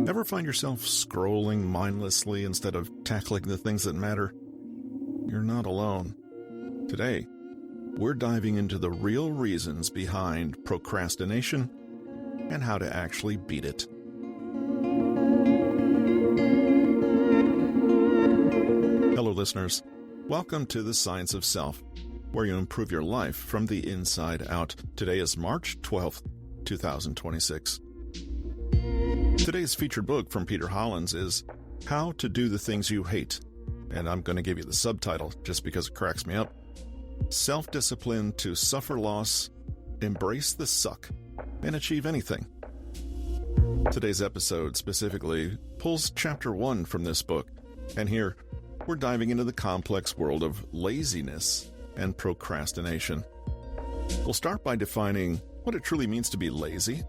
Ever find yourself scrolling mindlessly instead of tackling the things that matter? You're not alone. Today, we're diving into the real reasons behind procrastination and how to actually beat it. Hello, listeners. Welcome to the Science of Self, where you improve your life from the inside out. Today is March 12th, 2026. Today's featured book from Peter Hollins is How to Do the Things You Hate, and I'm going to give you the subtitle just because it cracks me up. Self-discipline to suffer loss, embrace the suck, and achieve anything. Today's episode specifically pulls chapter 1 from this book, and here we're diving into the complex world of laziness and procrastination. We'll start by defining what it truly means to be lazy,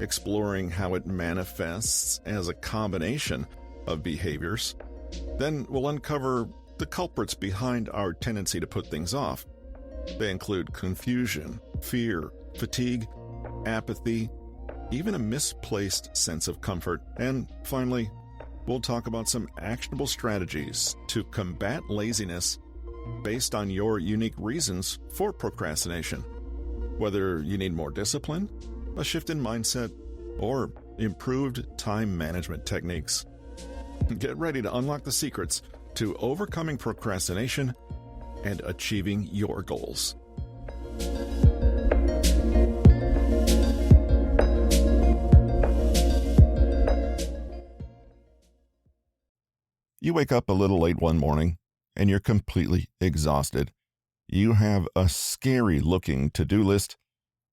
exploring how it manifests as a combination of behaviors. Then we'll uncover the culprits behind our tendency to put things off. They include confusion, fear, fatigue, apathy, even a misplaced sense of comfort. And finally, we'll talk about some actionable strategies to combat laziness based on your unique reasons for procrastination. Whether you need more discipline, a shift in mindset, or improved time management techniques. Get ready to unlock the secrets to overcoming procrastination and achieving your goals. You wake up a little late one morning and you're completely exhausted. You have a scary-looking to-do list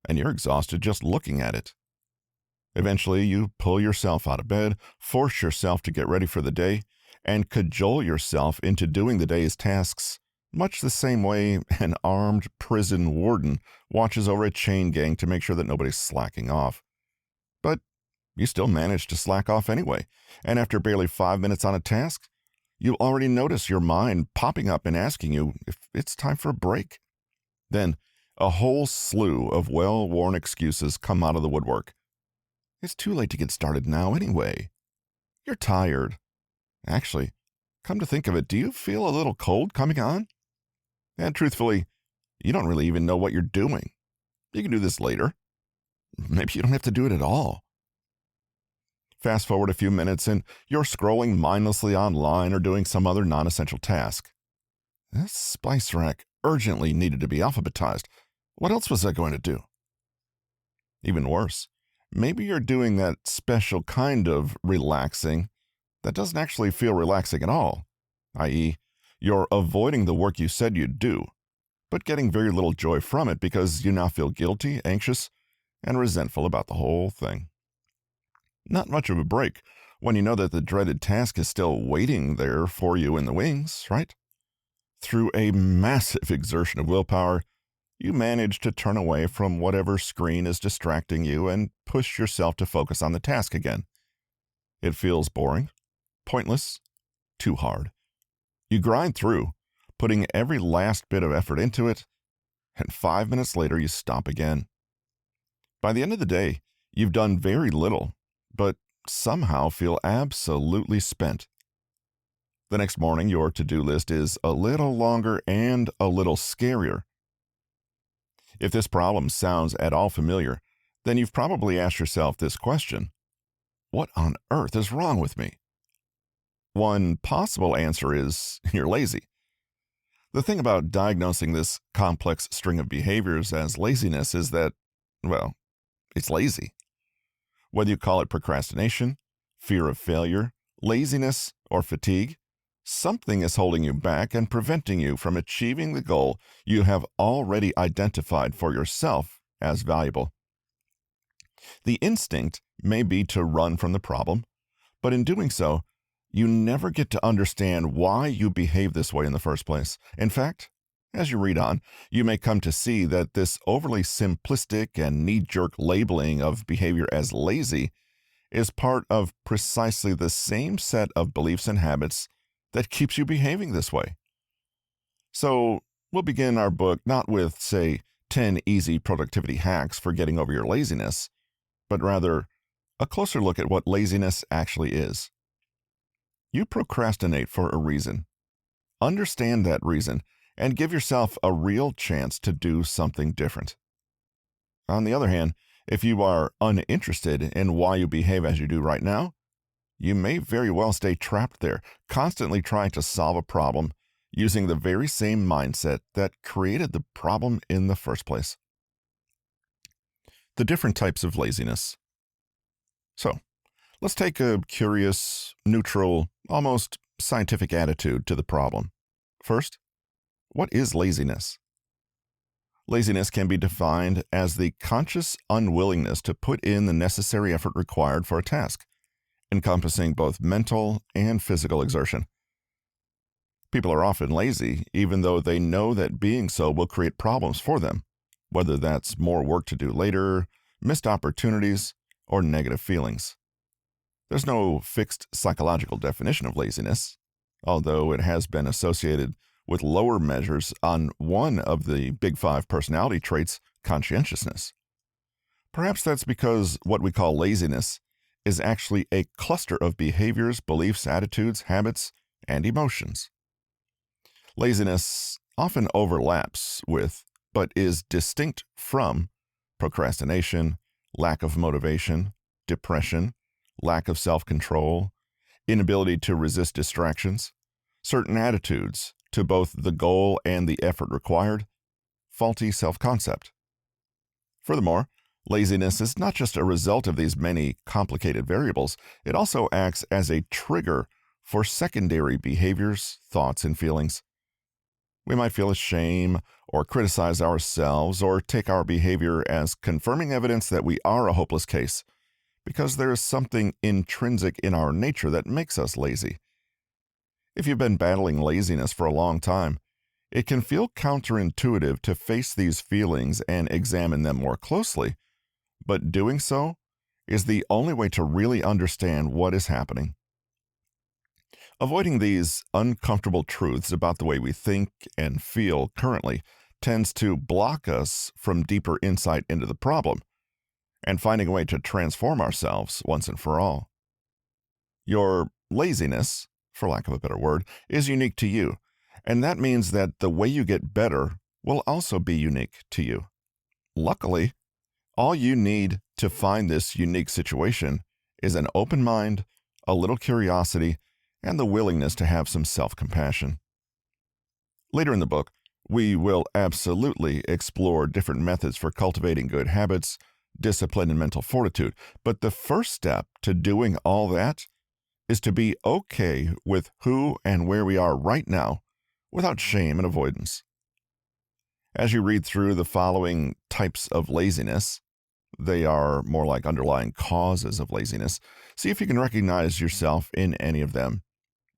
and you're exhausted just looking at it. Eventually, you pull yourself out of bed, force yourself to get ready for the day, and cajole yourself into doing the day's tasks much the same way an armed prison warden watches over a chain gang to make sure that nobody's slacking off. But you still manage to slack off anyway, and after barely 5 minutes on a task, you already notice your mind popping up and asking you if it's time for a break. Then, a whole slew of well-worn excuses come out of the woodwork. It's too late to get started now anyway. You're tired. Actually, come to think of it, do you feel a little cold coming on? And truthfully, you don't really even know what you're doing. You can do this later. Maybe you don't have to do it at all. Fast forward a few minutes and you're scrolling mindlessly online or doing some other non-essential task. This spice rack urgently needed to be alphabetized. What else was I going to do? Even worse, maybe you're doing that special kind of relaxing that doesn't actually feel relaxing at all, i.e., you're avoiding the work you said you'd do, but getting very little joy from it because you now feel guilty, anxious, and resentful about the whole thing. Not much of a break when you know that the dreaded task is still waiting there for you in the wings, right? Through a massive exertion of willpower, you manage to turn away from whatever screen is distracting you and push yourself to focus on the task again. It feels boring, pointless, too hard. You grind through, putting every last bit of effort into it, and 5 minutes later you stop again. By the end of the day, you've done very little, but somehow feel absolutely spent. The next morning, your to-do list is a little longer and a little scarier. If this problem sounds at all familiar, then you've probably asked yourself this question: what on earth is wrong with me? One possible answer is you're lazy. The thing about diagnosing this complex string of behaviors as laziness is that, well, it's lazy. Whether you call it procrastination, fear of failure, laziness, or fatigue, something is holding you back and preventing you from achieving the goal you have already identified for yourself as valuable. The instinct may be to run from the problem, but in doing so, you never get to understand why you behave this way in the first place. In fact, as you read on, you may come to see that this overly simplistic and knee-jerk labeling of behavior as lazy is part of precisely the same set of beliefs and habits that keeps you behaving this way. So we'll begin our book not with, say, 10 easy productivity hacks for getting over your laziness, but rather a closer look at what laziness actually is. You procrastinate for a reason. Understand that reason and give yourself a real chance to do something different. On the other hand, if you are uninterested in why you behave as you do right now, you may very well stay trapped there, constantly trying to solve a problem using the very same mindset that created the problem in the first place. The different types of laziness. So, let's take a curious, neutral, almost scientific attitude to the problem. First, what is laziness? Laziness can be defined as the conscious unwillingness to put in the necessary effort required for a task, encompassing both mental and physical exertion. People are often lazy, even though they know that being so will create problems for them, whether that's more work to do later, missed opportunities, or negative feelings. There's no fixed psychological definition of laziness, although it has been associated with lower measures on one of the big five personality traits, conscientiousness. Perhaps that's because what we call laziness is actually a cluster of behaviors, beliefs, attitudes, habits, and emotions. Laziness often overlaps with, but is distinct from, procrastination, lack of motivation, depression, lack of self-control, inability to resist distractions, certain attitudes to both the goal and the effort required, faulty self-concept. Furthermore, laziness is not just a result of these many complicated variables, it also acts as a trigger for secondary behaviors, thoughts, and feelings. We might feel ashamed or criticize ourselves or take our behavior as confirming evidence that we are a hopeless case, because there is something intrinsic in our nature that makes us lazy. If you've been battling laziness for a long time, it can feel counterintuitive to face these feelings and examine them more closely, but doing so is the only way to really understand what is happening. Avoiding these uncomfortable truths about the way we think and feel currently tends to block us from deeper insight into the problem and finding a way to transform ourselves once and for all. Your laziness, for lack of a better word, is unique to you, and that means that the way you get better will also be unique to you. Luckily, all you need to find this unique situation is an open mind, a little curiosity, and the willingness to have some self-compassion. Later in the book, we will absolutely explore different methods for cultivating good habits, discipline, and mental fortitude. But the first step to doing all that is to be okay with who and where we are right now without shame and avoidance. As you read through the following types of laziness, they are more like underlying causes of laziness. See if you can recognize yourself in any of them.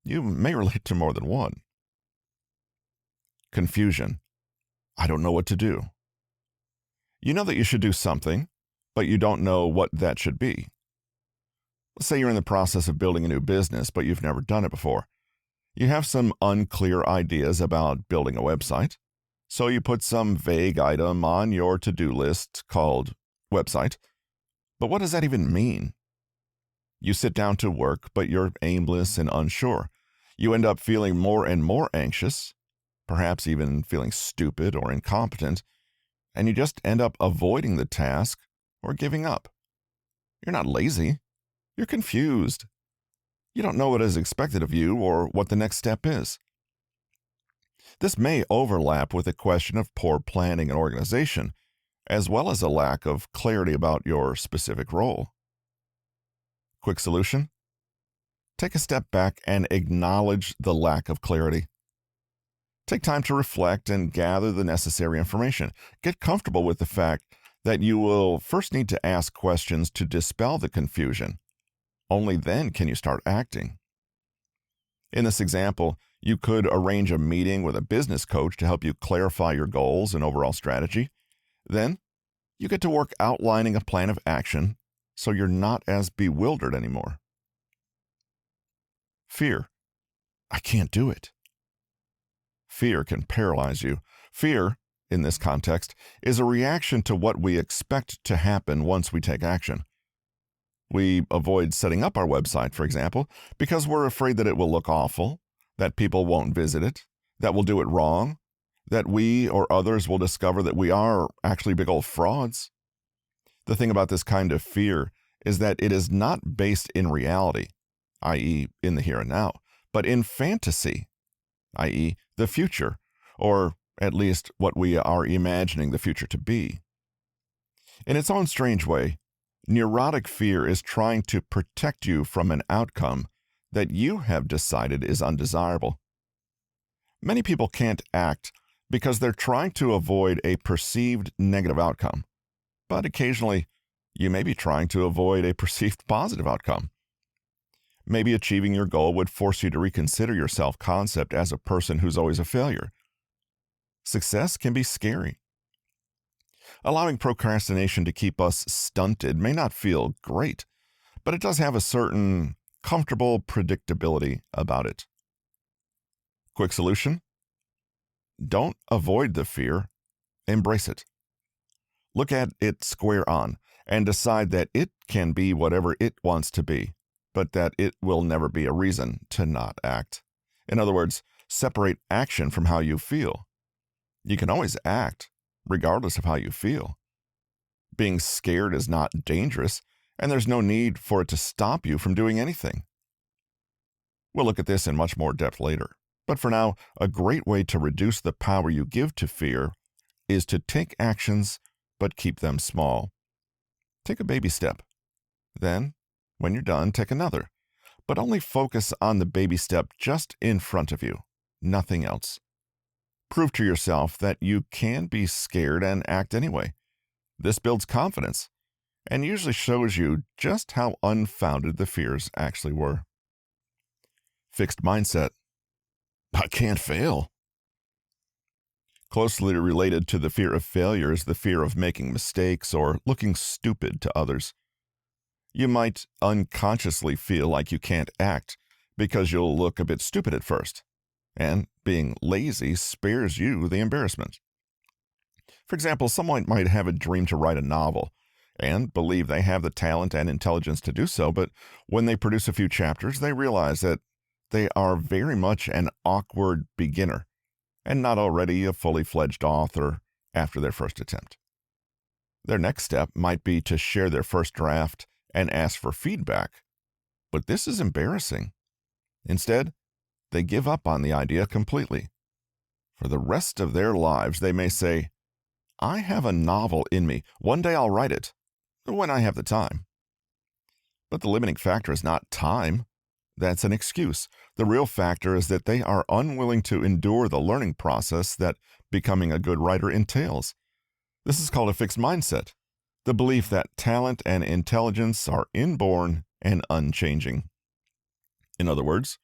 You may relate to more than one. Confusion. I don't know what to do. You know that you should do something, but you don't know what that should be. Let's say you're in the process of building a new business, but you've never done it before. You have some unclear ideas about building a website, so you put some vague item on your to-do list called website. But what does that even mean? You sit down to work, but you're aimless and unsure. You end up feeling more and more anxious, perhaps even feeling stupid or incompetent, and you just end up avoiding the task or giving up. You're not lazy. You're confused. You don't know what is expected of you or what the next step is. This may overlap with a question of poor planning and organization, as well as a lack of clarity about your specific role. Quick solution? Take a step back and acknowledge the lack of clarity. Take time to reflect and gather the necessary information. Get comfortable with the fact that you will first need to ask questions to dispel the confusion. Only then can you start acting. In this example, you could arrange a meeting with a business coach to help you clarify your goals and overall strategy. Then, you get to work outlining a plan of action so you're not as bewildered anymore. Fear. I can't do it. Fear can paralyze you. Fear in this context, is a reaction to what we expect to happen once we take action. We avoid setting up our website, for example, because we're afraid that it will look awful, that people won't visit it, that we'll do it wrong, that we or others will discover that we are actually big old frauds. The thing about this kind of fear is that it is not based in reality, i.e., in the here and now, but in fantasy, i.e., the future, or at least what we are imagining the future to be. In its own strange way, neurotic fear is trying to protect you from an outcome that you have decided is undesirable. Many people can't act because they're trying to avoid a perceived negative outcome, but occasionally you may be trying to avoid a perceived positive outcome. Maybe achieving your goal would force you to reconsider your self-concept as a person who's always a failure. Success can be scary. Allowing procrastination to keep us stunted may not feel great, but it does have a certain comfortable predictability about it. Quick solution? Don't avoid the fear, embrace it. Look at it square on and decide that it can be whatever it wants to be, but that it will never be a reason to not act. In other words, separate action from how you feel. You can always act, regardless of how you feel. Being scared is not dangerous, and there's no need for it to stop you from doing anything. We'll look at this in much more depth later, but for now, a great way to reduce the power you give to fear is to take actions, but keep them small. Take a baby step. Then, when you're done, take another, but only focus on the baby step just in front of you, nothing else. Prove to yourself that you can be scared and act anyway. This builds confidence and usually shows you just how unfounded the fears actually were. Fixed mindset. I can't fail. Closely related to the fear of failure is the fear of making mistakes or looking stupid to others. You might unconsciously feel like you can't act because you'll look a bit stupid at first, and being lazy spares you the embarrassment. For example, someone might have a dream to write a novel and believe they have the talent and intelligence to do so, but when they produce a few chapters, they realize that they are very much an awkward beginner and not already a fully fledged author after their first attempt. Their next step might be to share their first draft and ask for feedback, but this is embarrassing. Instead, they give up on the idea completely. For the rest of their lives, they may say, I have a novel in me. One day I'll write it, when I have the time. But the limiting factor is not time. That's an excuse. The real factor is that they are unwilling to endure the learning process that becoming a good writer entails. This is called a fixed mindset, the belief that talent and intelligence are inborn and unchanging. In other words,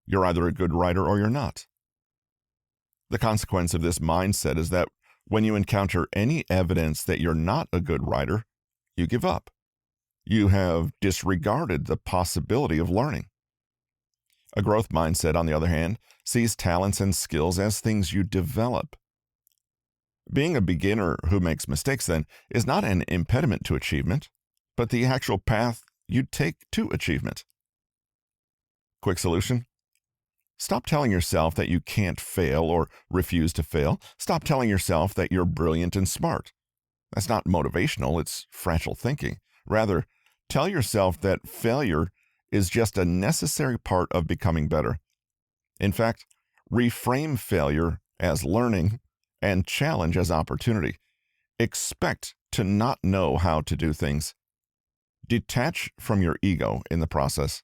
you're either a good writer or you're not. The consequence of this mindset is that when you encounter any evidence that you're not a good writer, you give up. You have disregarded the possibility of learning. A growth mindset, on the other hand, sees talents and skills as things you develop. Being a beginner who makes mistakes, then, is not an impediment to achievement, but the actual path you take to achievement. Quick solution? Stop telling yourself that you can't fail or refuse to fail. Stop telling yourself that you're brilliant and smart. That's not motivational, it's fragile thinking. Rather, tell yourself that failure is just a necessary part of becoming better. In fact, reframe failure as learning and challenge as opportunity. Expect to not know how to do things. Detach from your ego in the process.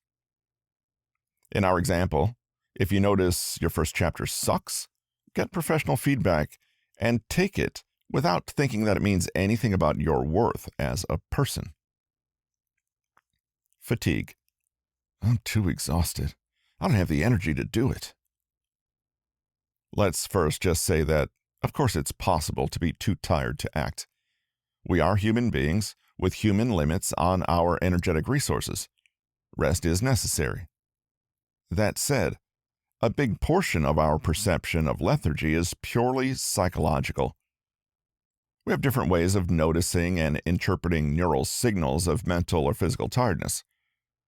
In our example, if you notice your first chapter sucks, get professional feedback and take it without thinking that it means anything about your worth as a person. Fatigue. I'm too exhausted. I don't have the energy to do it. Let's first just say that, of course, it's possible to be too tired to act. We are human beings with human limits on our energetic resources. Rest is necessary. That said, A big portion of our perception of lethargy is purely psychological. We have different ways of noticing and interpreting neural signals of mental or physical tiredness.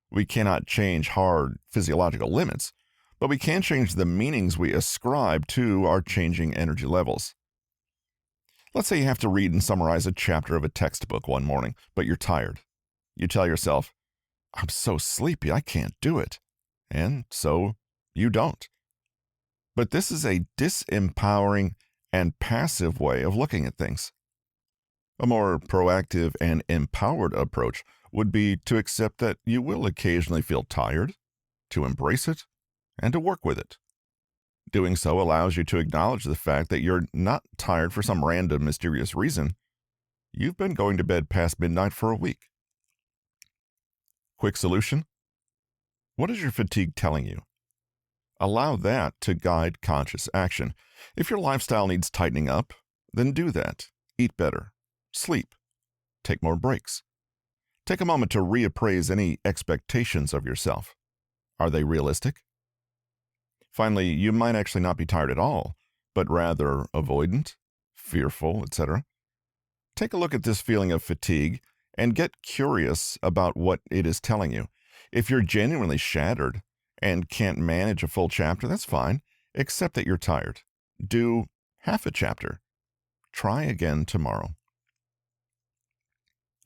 We cannot change hard physiological limits, but we can change the meanings we ascribe to our changing energy levels. Let's say you have to read and summarize a chapter of a textbook one morning, but you're tired. You tell yourself, "I'm so sleepy, I can't do it." And so you don't. But this is a disempowering and passive way of looking at things. A more proactive and empowered approach would be to accept that you will occasionally feel tired, to embrace it, and to work with it. Doing so allows you to acknowledge the fact that you're not tired for some random, mysterious reason. You've been going to bed past midnight for a week. Quick solution? What is your fatigue telling you? Allow that to guide conscious action. If your lifestyle needs tightening up, then do that. Eat better. Sleep. Take more breaks. Take a moment to reappraise any expectations of yourself. Are they realistic? Finally, you might actually not be tired at all, but rather avoidant, fearful, etc. Take a look at this feeling of fatigue and get curious about what it is telling you. If you're genuinely shattered and can't manage a full chapter, that's fine. Accept that you're tired. Do half a chapter. Try again tomorrow.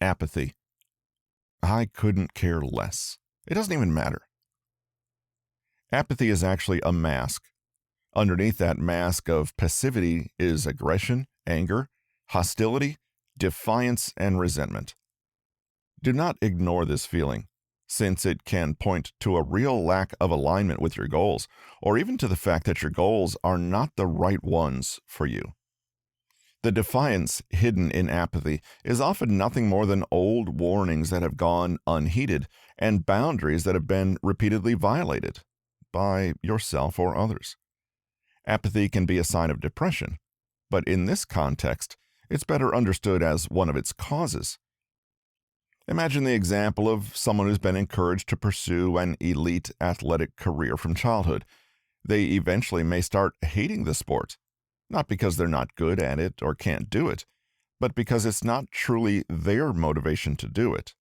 Apathy. I couldn't care less. It doesn't even matter. Apathy is actually a mask. Underneath that mask of passivity is aggression, anger, hostility, defiance, and resentment. Do not ignore this feeling, since it can point to a real lack of alignment with your goals, or even to the fact that your goals are not the right ones for you. The defiance hidden in apathy is often nothing more than old warnings that have gone unheeded and boundaries that have been repeatedly violated by yourself or others. Apathy can be a sign of depression, but in this context, it's better understood as one of its causes. Imagine the example of someone who's been encouraged to pursue an elite athletic career from childhood. They eventually may start hating the sport, not because they're not good at it or can't do it, but because it's not truly their motivation to do it.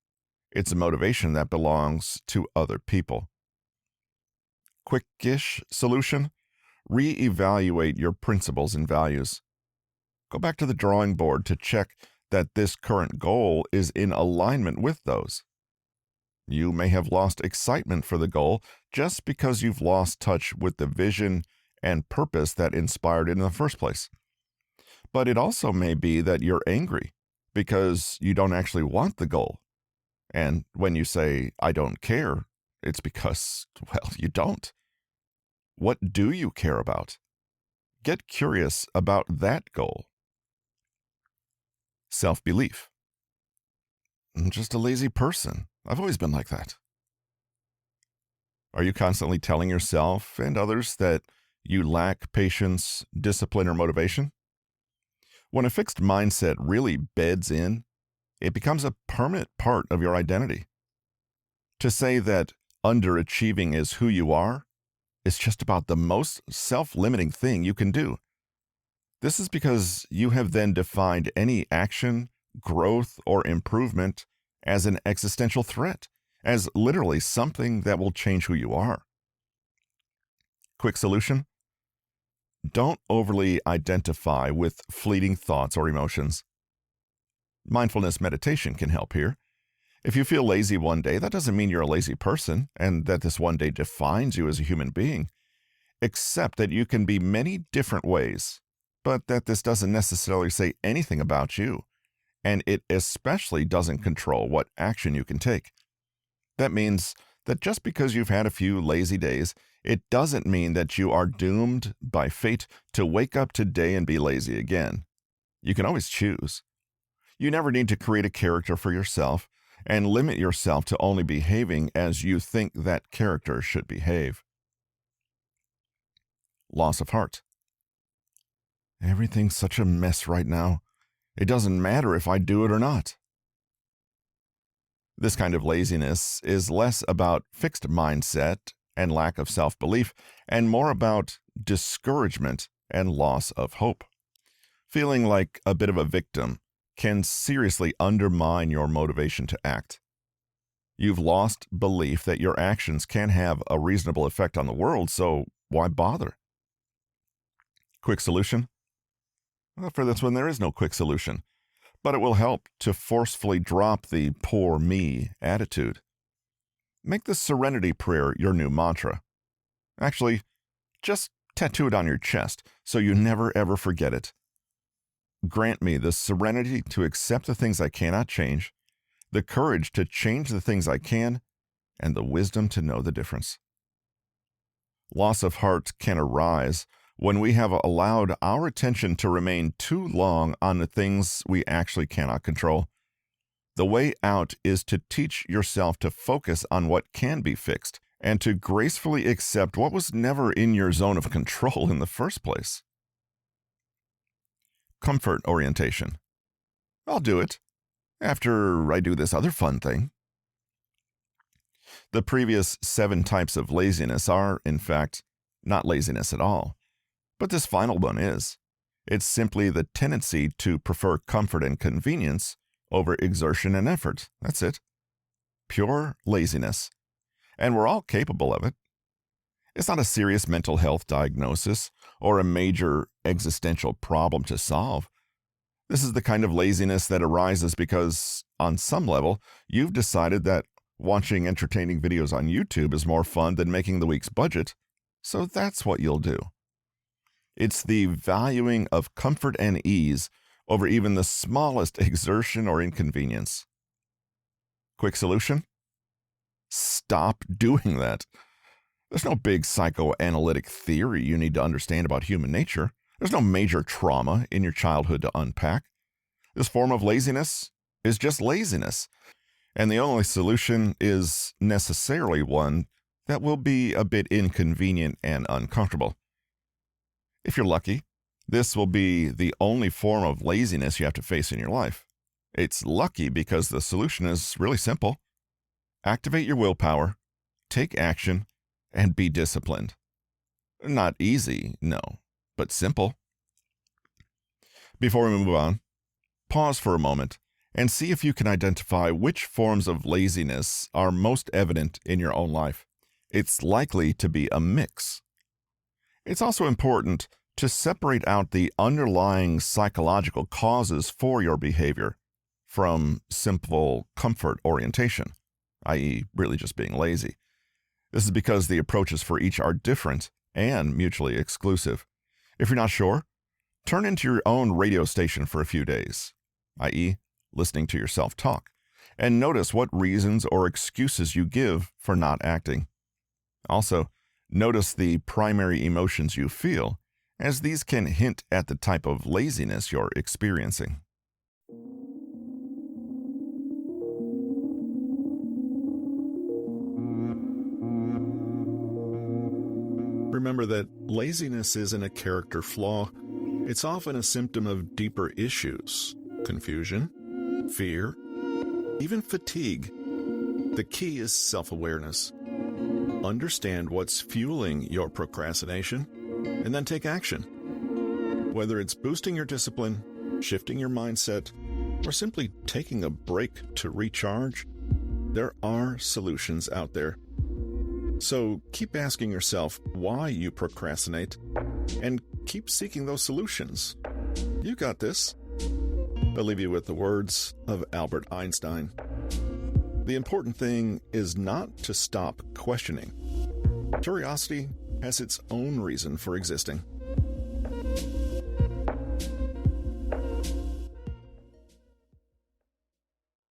It's a motivation that belongs to other people. Quick-ish solution? Reevaluate your principles and values. Go back to the drawing board to check that this current goal is in alignment with those. You may have lost excitement for the goal just because you've lost touch with the vision and purpose that inspired it in the first place. But it also may be that you're angry because you don't actually want the goal. And when you say, "I don't care," it's because, well, you don't. What do you care about? Get curious about that goal. Self-belief. "I'm just a lazy person. I've always been like that." Are you constantly telling yourself and others that you lack patience, discipline, or motivation? When a fixed mindset really beds in, it becomes a permanent part of your identity. To say that underachieving is who you are is just about the most self-limiting thing you can do. This is because you have then defined any action, growth, or improvement as an existential threat, as literally something that will change who you are. Quick solution? Don't overly identify with fleeting thoughts or emotions. Mindfulness meditation can help here. If you feel lazy one day, that doesn't mean you're a lazy person and that this one day defines you as a human being. Accept that you can be many different ways, but that this doesn't necessarily say anything about you, and it especially doesn't control what action you can take. That means that just because you've had a few lazy days, it doesn't mean that you are doomed by fate to wake up today and be lazy again. You can always choose. You never need to create a character for yourself and limit yourself to only behaving as you think that character should behave. Loss of heart. Everything's such a mess right now. It doesn't matter if I do it or not. This kind of laziness is less about fixed mindset and lack of self-belief, and more about discouragement and loss of hope. Feeling like a bit of a victim can seriously undermine your motivation to act. You've lost belief that your actions can have a reasonable effect on the world, so why bother? Quick solution? Well, for this one, there is no quick solution, but it will help to forcefully drop the poor me attitude. Make the Serenity Prayer your new mantra. Actually, just tattoo it on your chest so you never ever forget it. Grant me the serenity to accept the things I cannot change, the courage to change the things I can, and the wisdom to know the difference. Loss of heart can arise when we have allowed our attention to remain too long on the things we actually cannot control. The way out is to teach yourself to focus on what can be fixed and to gracefully accept what was never in your zone of control in the first place. Comfort orientation. I'll do it after I do this other fun thing. The previous 7 types of laziness are, in fact, not laziness at all. But this final one is. It's simply the tendency to prefer comfort and convenience over exertion and effort. That's it. Pure laziness. And we're all capable of it. It's not a serious mental health diagnosis or a major existential problem to solve. This is the kind of laziness that arises because, on some level, you've decided that watching entertaining videos on YouTube is more fun than making the week's budget, so that's what you'll do. It's the valuing of comfort and ease over even the smallest exertion or inconvenience. Quick solution? Stop doing that. There's no big psychoanalytic theory you need to understand about human nature. There's no major trauma in your childhood to unpack. This form of laziness is just laziness, and the only solution is necessarily one that will be a bit inconvenient and uncomfortable. If you're lucky, this will be the only form of laziness you have to face in your life. It's lucky because the solution is really simple. Activate your willpower, take action, and be disciplined. Not easy, no, but simple. Before we move on, pause for a moment and see if you can identify which forms of laziness are most evident in your own life. It's likely to be a mix. It's also important to separate out the underlying psychological causes for your behavior from simple comfort orientation, i.e., really just being lazy. This is because the approaches for each are different and mutually exclusive. If you're not sure, turn into your own radio station for a few days, i.e., listening to yourself talk, and notice what reasons or excuses you give for not acting. Also, notice the primary emotions you feel, as these can hint at the type of laziness you're experiencing. Remember that laziness isn't a character flaw. It's often a symptom of deeper issues: confusion, fear, even fatigue. The key is self-awareness. Understand what's fueling your procrastination, and then take action. Whether it's boosting your discipline, shifting your mindset, or simply taking a break to recharge, there are solutions out there. So keep asking yourself why you procrastinate, and keep seeking those solutions. You got this. I'll leave you with the words of Albert Einstein. The important thing is not to stop questioning. Curiosity has its own reason for existing.